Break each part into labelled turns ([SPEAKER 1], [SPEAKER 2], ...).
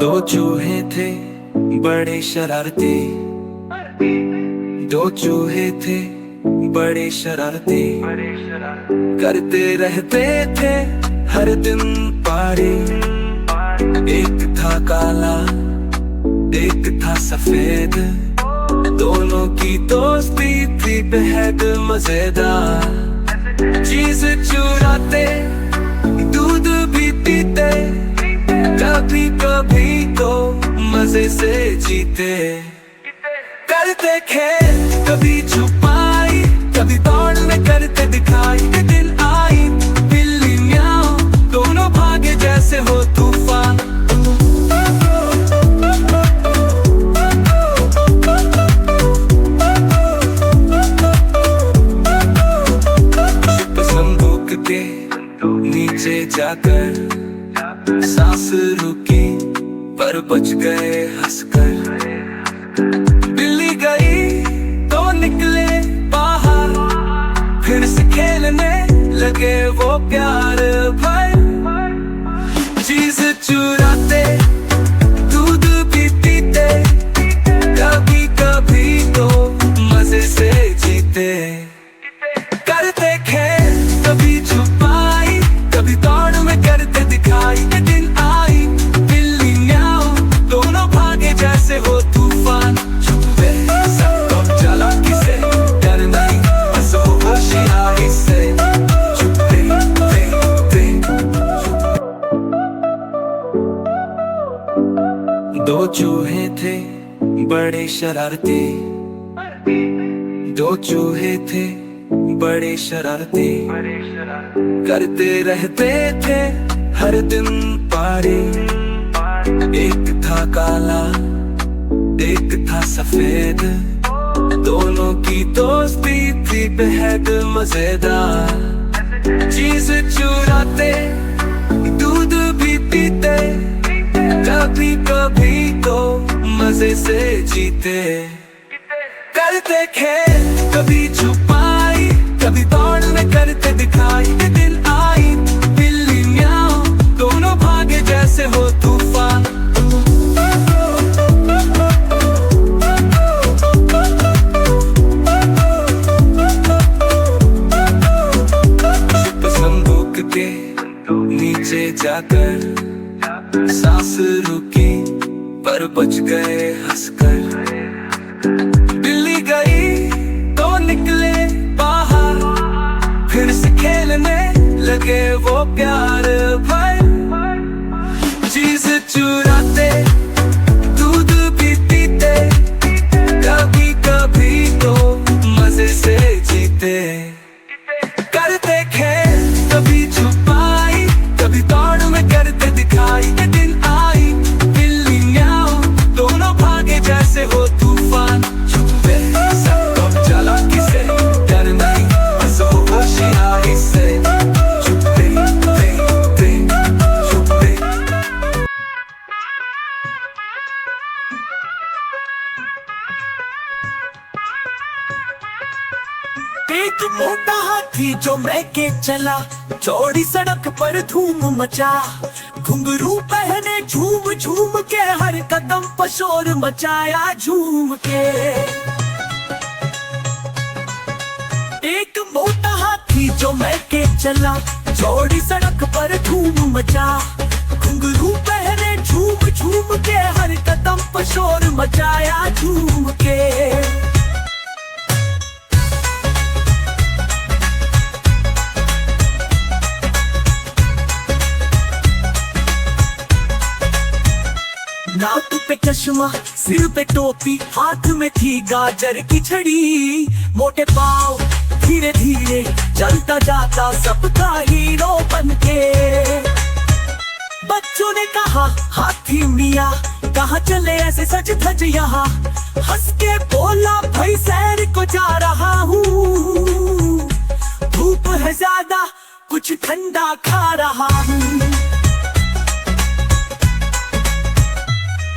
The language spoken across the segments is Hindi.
[SPEAKER 1] दो चूहे थे बड़े शरारती, दो चूहे थे बड़े शरारती, करते रहते थे हर दिन पारी। एक था काला एक था सफेद, दोनों की दोस्ती थी बेहद मजेदार। चीज चुराते दूध भी पीते, कभी कभी तो मजे से जीते। करते खेल कभी छुपाई, कभी दौड़ में करते दिखाई। एक दिन आई बिल्ली म्याऊं, दोनों भागे जैसे हो तूफान। बंदूक के नीचे जाकर सांस रुकी पर बच गए हंसकर। बिल्ली गई तो निकले बाहर, फिर से खेलने लगे वो प्यार भर। चीज चुराते दूध भी पीते, कभी कभी तो मजे से जीते। करते खेल कभी छुपाई, कभी दौड़ में करते दिखाई। एक दिन आई बिल्ली म्याऊं, दोनों भागे जैसे हो तूफान। छुपे सबको चालाकी से, डर नहीं बस हो होशियारी से। छुपे थे दो चूहे थे बड़े शरारती, दो चूहे थे बड़े शरारती, करते रहते थे हर दिन पारी। एक था काला एक था सफेद, दोनों की दोस्ती थी बेहद मजेदार। चीज चुराते दूध भी पीते, कभी कभी तो मजे से जीते। करते खेल कभी छुपाई, कभी दौड़ में करते दिखाई। एक दिन आई बिल्ली म्याऊं, दोनों भागे जैसे हो तूफान। बंदूक के नीचे जाकर सांस रुकी पर बच गए हंसकर। बिल्ली गई तो निकले बाहर, फिर से खेलने लगे वो प्यार भर। चीज चुराते दूध भी पीते, कभी कभी तो मजे से जीते। करते खेल कभी छुपाई, कभी दौड़ में करते दिखाई। एक दिन आई बिल्ली म्याऊं, दोनों भागे जैसे हो तूफान। छुपे सबको चालाकी से, डर नहीं बस हो होशियारी से। छुपे थे छुपे। एक मोटा हाथी जो महके चला, चौड़ी सड़क पर धूम मचा। घुंघरू पहने झूम झूम के, हर कदम पर शोर मचाया झूम के। एक मोटा हाथी जो महके चला, चौड़ी सड़क पर धूम मचा। घुंघरू पहने झूम झूम के, हर कदम पर शोर मचाया झूम के। नाक पे चश्मा, सिर पे टोपी, हाथ में थी गाजर की छड़ी। मोटे पाँव धीरे धीरे चलता जाता सबका हीरो बनके। बच्चों ने कहा हाथी मियाँ कहाँ चले ऐसे सज धज यहाँ। हंस के बोला भाई सैर को जा रहा हूँ, धूप है ज्यादा कुछ ठंडा खा रहा हूँ।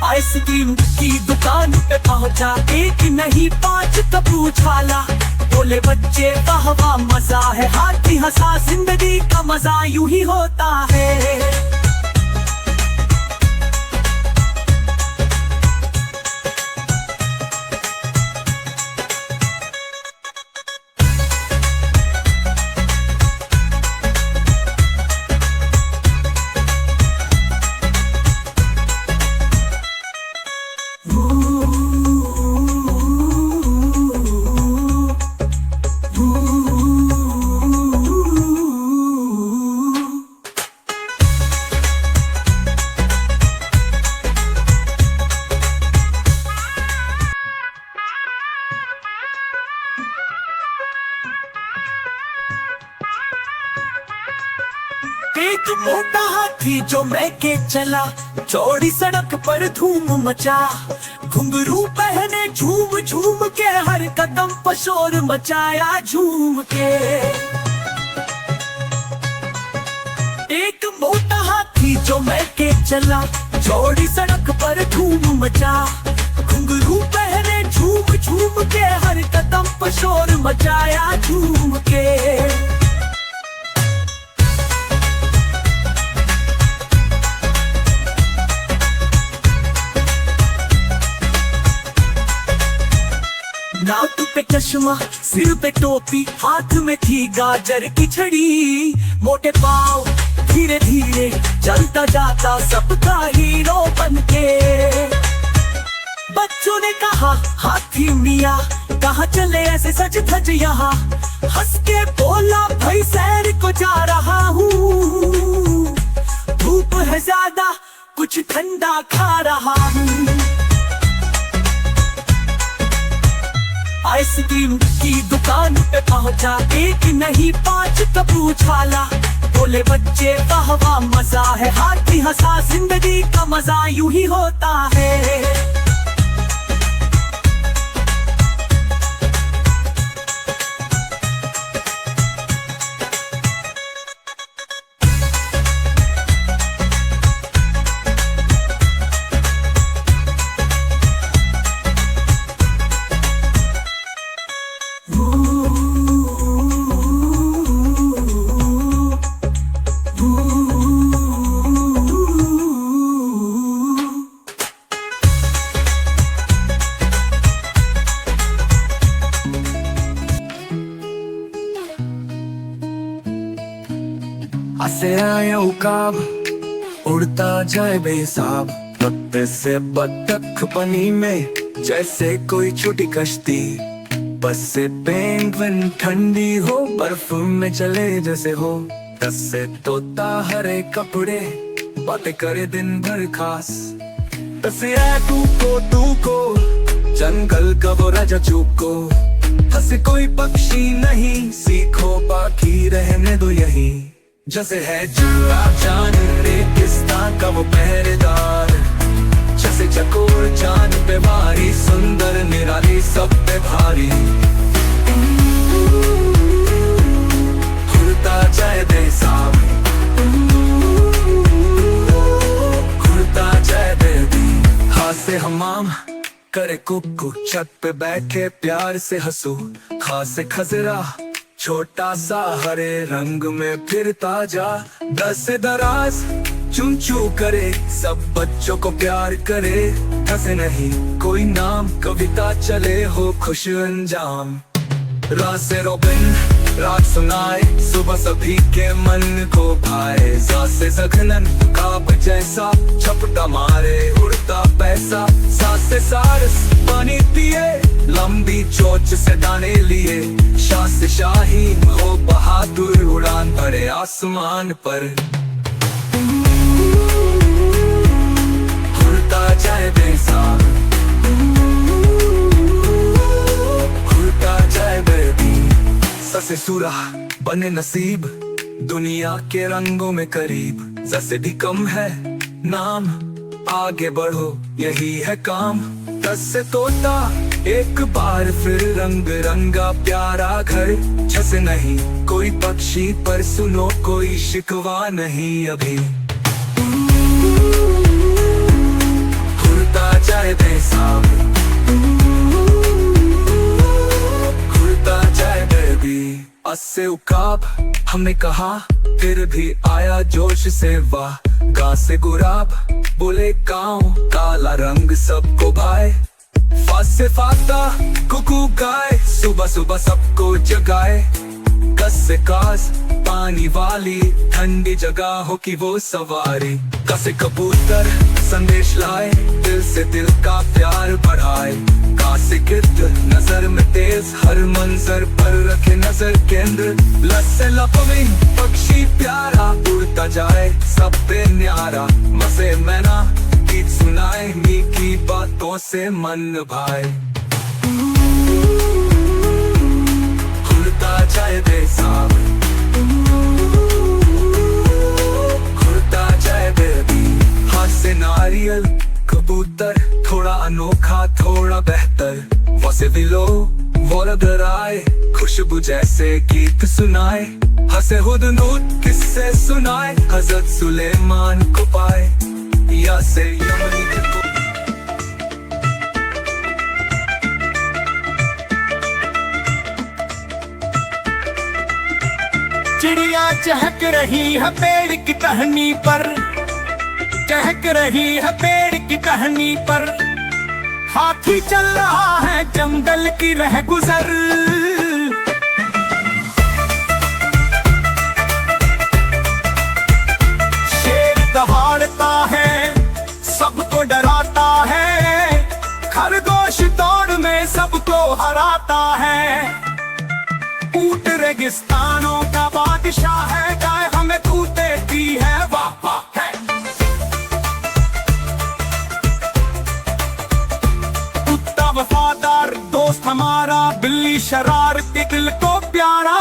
[SPEAKER 1] आइसक्रीम की दुकान पे पहुंचा, एक नहीं 5 कप उछाला। बोले बच्चे वाह वाह मजा है, हाथी हंसा जिंदगी का मजा यूं ही होता है। एक मोटा हाथी जो महके चला, चौड़ी सड़क पर धूम मचा। घुंघरू पहने झूम झूम के, हर कदम पर शोर मचाया झूम के। एक मोटा हाथी जो महके चला, चौड़ी सड़क पर धूम मचा। घुंघरू पहने झूम झूम के, हर कदम पर शोर मचाया झूम के। नाक पे चश्मा, सिर पे टोपी, हाथ में थी गाजर की छड़ी। मोटे पाँव धीरे धीरे चलता जाता, सबका हीरो बनके। बच्चों ने कहा हाथी मियाँ कहाँ चले ऐसे सज धज यहाँ। हंस के बोला भाई सैर को जा रहा हूँ। धूप है ज्यादा कुछ ठंडा खा रहा हूँ। आइसक्रीम की दुकान पे पहुंचा, एक नहीं 5 कप उछाला। बोले बच्चे वाह वाह मजा है, हाथी हंसा जिंदगी का मजा यूं ही होता है। से आया उकाब, उड़ता जाए बेहिसाब। पत्ते से बतख पानी में, जैसे कोई छोटी कश्ती। बस से पेंगुइन ठंडी हो, बर्फ में चले जैसे हो। दस से तोता हरे कपड़े, बातें करे दिन भर खास। तसे टू को जंगल का वो राजा चूको। हंसे कोई पक्षी नहीं, सीखो बाकी रहने दो यही। जैसे है जुआ जान रेगिस्तान का वो पहरेदार। जैसे चकोर जान पे भारी, सुंदर निराली सब पे भारी। खुलता जाए बेसाब, खुलता जाए बेदी। हाथ से हमाम करे कुकू, छत पे बैठे प्यार से हंसू। खास से खजरा छोटा सा हरे रंग में फिर ताजा। दस से दराज चूं चूं करे, सब बच्चों को प्यार करे। हंसे नहीं कोई नाम, कविता चले हो खुश अंजाम। रात से रोबिन रात सुनाए, सुबह सभी के मन को भाए। सास से जघनन काब जैसा, छपटा मारे उड़ता पैसा। सास से सारस पानी पिए, लंबी चोंच से दाने लिए। शाह से शाहीन हो बहादुर, उड़ान भरे आसमान पर। खुलता जाए बेसाब, खुलता जाए बेदी। ससे सुरा बने नसीब, दुनिया के रंगों में करीब। जैसे भी कम है नाम, आगे बढ़ो यही है काम। दस से तोता एक बार फिर रंग रंगा प्यारा घर। छसे नहीं कोई पक्षी, पर सुनो कोई शिकवा नहीं अभी। खुलता जाए बेसाब, खुलता जाए बेबी। अस्से उकाब हमने कहा, फिर भी आया जोश से वाह। गा से गुराब बोले काऊ, काला रंग सबको भाए। फास से फाता कुकू गाए, सुबह सुबह सबको जगाए। कस से कास पानी वाली, ठंडी जगहों की वो सवारी। कसे कबूतर संदेश लाए, दिल से दिल का प्यार बढ़ाए। कासे गिद्ध नजर में तेज, हर मंजर पर रखे नजर केंद्र। लस्से लपविंग पक्षी प्यारा, उड़ता जाए सब पे न्यारा। मसे मैना गीत सुनाए, मीठी बातों से मन भाए। खुलता जाए बेसाब, दिलो वो अगर आए, खुशबू जैसे गीत सुनाए, हंसे हुदनूद किस्से सुनाए, हजरत सुलेमान को पाए या से यमनी को। चिड़िया चहक रही है पेड़ की टहनी पर, चहक रही है पेड़ की टहनी पर, हाथी चल रहा है जंगल की रह गुजर। शेर दहाड़ता है सबको डराता है, खरगोश दौड़ में सबको हराता है, ऊंट रेगिस्तानों का बादशाह है, गाय हमें दूध देती है वाह वाह है। कुत्ता वफादार दोस्त हमारा, बिल्ली शरारती दिल को प्यारा,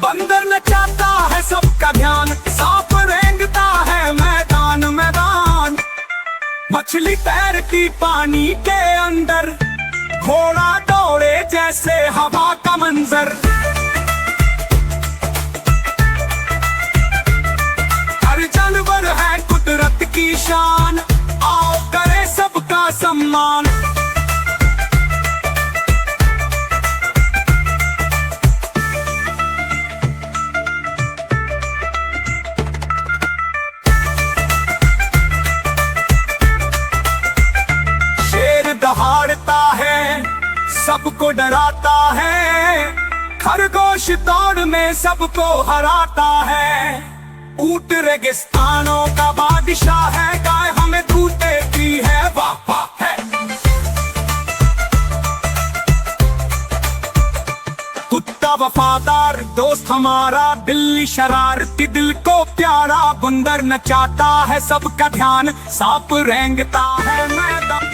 [SPEAKER 1] बंदर नचाता है सबका ध्यान, सांप रेंगता है मैदान मैदान, मछली तैरती पानी के अंदर, घोड़ा दौड़े जैसे हवा का मंजर। हर जानवर है कुदरत की शान, आओ करे सबका सम्मान। दहाड़ता है सबको डराता है, खरगोश दौड़ में सबको हराता है, ऊंट रेगिस्तानों का बादशाह है, गाय हमें दूध देती है वाह वाह है। कुत्ता वफादार दोस्त हमारा, बिल्ली शरारती दिल को प्यारा, बंदर नचाता है सबका ध्यान, सांप रेंगता है मैदान।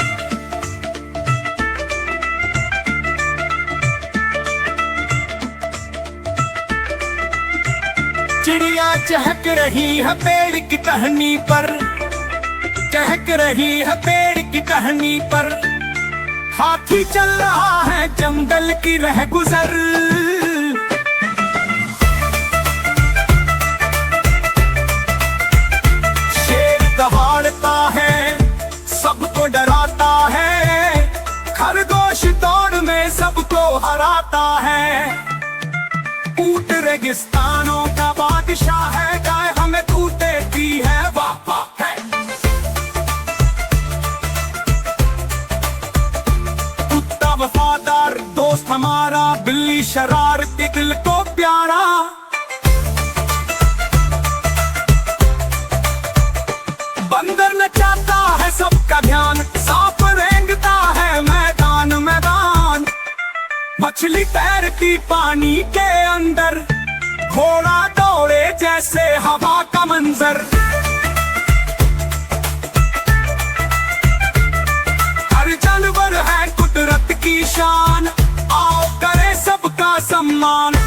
[SPEAKER 1] चिड़िया चहक रही है पेड़ की टहनी पर, चहक रही है पेड़ की टहनी पर, हाथी चल रहा है जंगल की रह गुजर। शेर दहाड़ता है सबको डराता है, खरगोश दौड़ में सबको हराता है, ऊंट रेगिस्तानों का बादशाह है, गाय हमें दूध देती है वाह वाह है। कुत्ता वफादार दोस्त हमारा, बिल्ली शरारती दिल को प्यारा, बंदर नचाता है सबका ध्यान, सांप रेंगता है मैदान मैदान, मछली तैरती पानी के अंदर, घोड़ा दौड़े जैसे हवा का मंजर। हर जानवर है कुदरत की शान, आओ करे सबका सम्मान।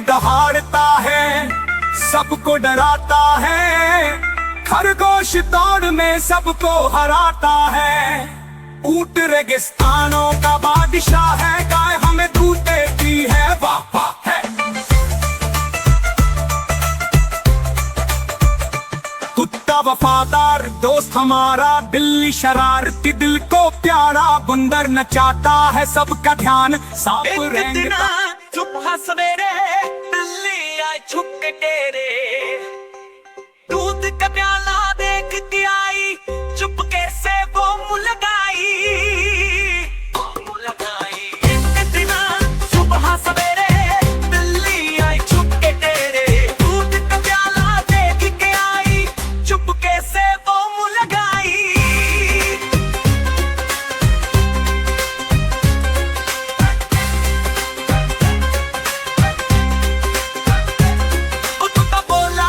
[SPEAKER 1] दहाड़ता है सबको डराता है, खरगोश दौड़ में सबको हराता है, ऊंट रेगिस्तानों का बादशाह है, गाय हमें दूध देती है वाह वाह है। कुत्ता वफादार दोस्त हमारा, बिल्ली शरारती दिल को प्यारा, बंदर नचाता है सबका ध्यान, सांप रेंगता।
[SPEAKER 2] सुबह सवेरे बिल्ली आई छुप के तेरे, दूध का प्याला देख के आई, चुपके से वो मुँह लगाई। एक दिन सुबह सवेरे बिल्ली आई छुप के तेरे, दूध का प्याला देख के आई, चुपके से वो मुँह लगाई। बोला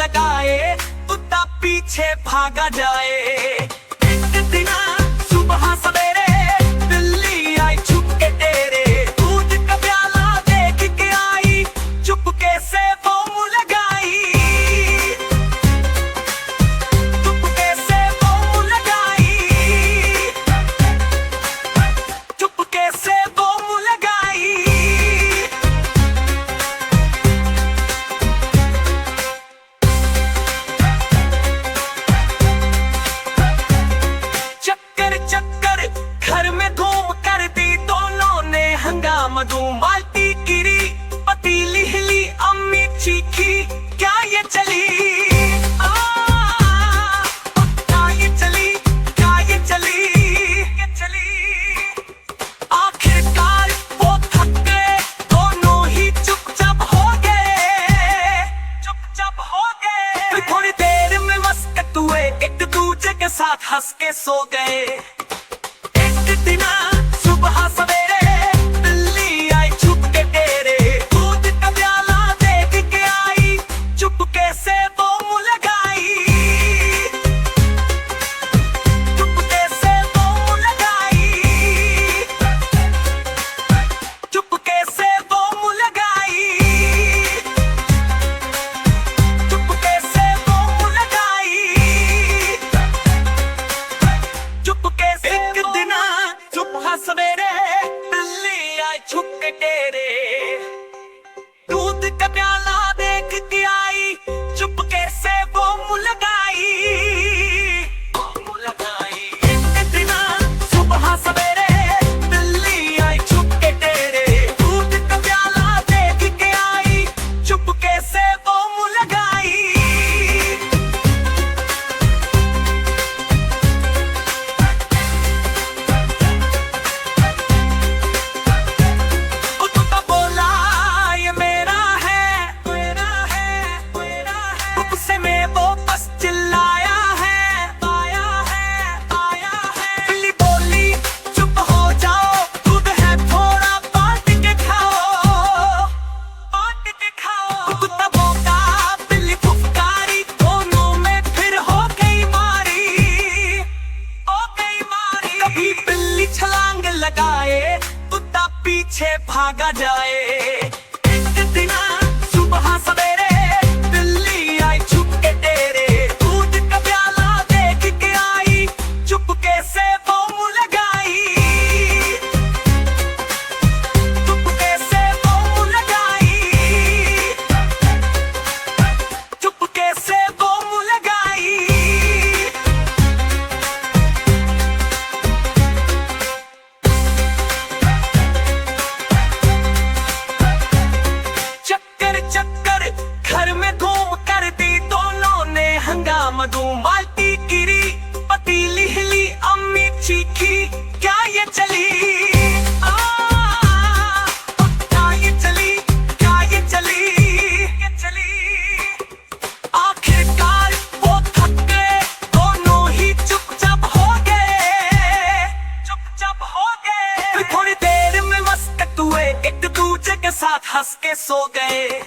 [SPEAKER 2] लगाए कुत्ता पीछे भागा जाए। एक दिन सुबह सवेरे बिल्ली आई छुप के तेरे, दूध का प्याला देख के आई चुपके से वो मुंह लगाई, चुपके से वो मुंह लगाई, चुपके से वो मुंह लगाई। चक्कर चक्कर घर में घूम कर दी दोनों ने हंगामा, धूम बाल्टी गिरी पतीली हिली अम्मी चीखी क्या ये चली, क्या ये चली, क्या ये चली, ये चली। आखिरकार वो थक गए दोनों ही चुपचाप हो गए, चुपचाप हो गए। फिर थोड़ी देर में मस्कत हुए एक दूजे के साथ हंस के सो गए। एक दिन सुबह सवेरे बिल्ली आई छुप के तेरे, दूध का प्याला देख के आई चुपके से वो मुंह लगाई, चुपके से वो मुंह लगाई, चुपके से वो मुंह लगाई, चुपके से वो मुंह लगाई, चुपके से। एक दिन सुबह सवेरे बिल्ली आई छुप के तेरे, दूध का प्याला देख के आई चुपके से वो मुंह लगाई, मुंह लगाई। एक दिन सुबह सवेरे बिल्ली आई छुप के तेरे, दूध का प्याला देख के आई चुपके से वो मुंह लगाई। कुत्ता बोला ये मेरा है, मेरा है, मेरा है। गुस्से में वो बस चिल्लाया है, आया है, आया है। बिल्ली बोली चुप हो जाओ, दूध है थोड़ा बांट के खाओ, बांट के खाओ। कुत्ता भौंका बिल्ली फुफकारी, दोनों में फिर हो गई मारी, हो गई मारी। कभी बिल्ली छलांग लगाए कुत्ता पीछे भागा जाए। एक दिन सुबह सवेरे बिल्ली आई छुप के तेरे, दूध का प्याला देख के आई चुपके से वो मुंह लगाई, चुपके से वो मुंह लगाई, चुपके से वो मुंह लगाई। चक्कर चक्कर घर में घूम कर दी दोनों ने हंगामा, धूम बाल्टी गिरी पतीली हिली अम्मी चीखी क्या ये चली, क्या ये चली, क्या ये चली, ये चली। आखिरकार वो थक गए दोनों ही चुपचाप हो गए, चुपचाप हो गए। फिर थोड़ी देर में मस्कत हुए एक दूजे के साथ हंस के सो गए।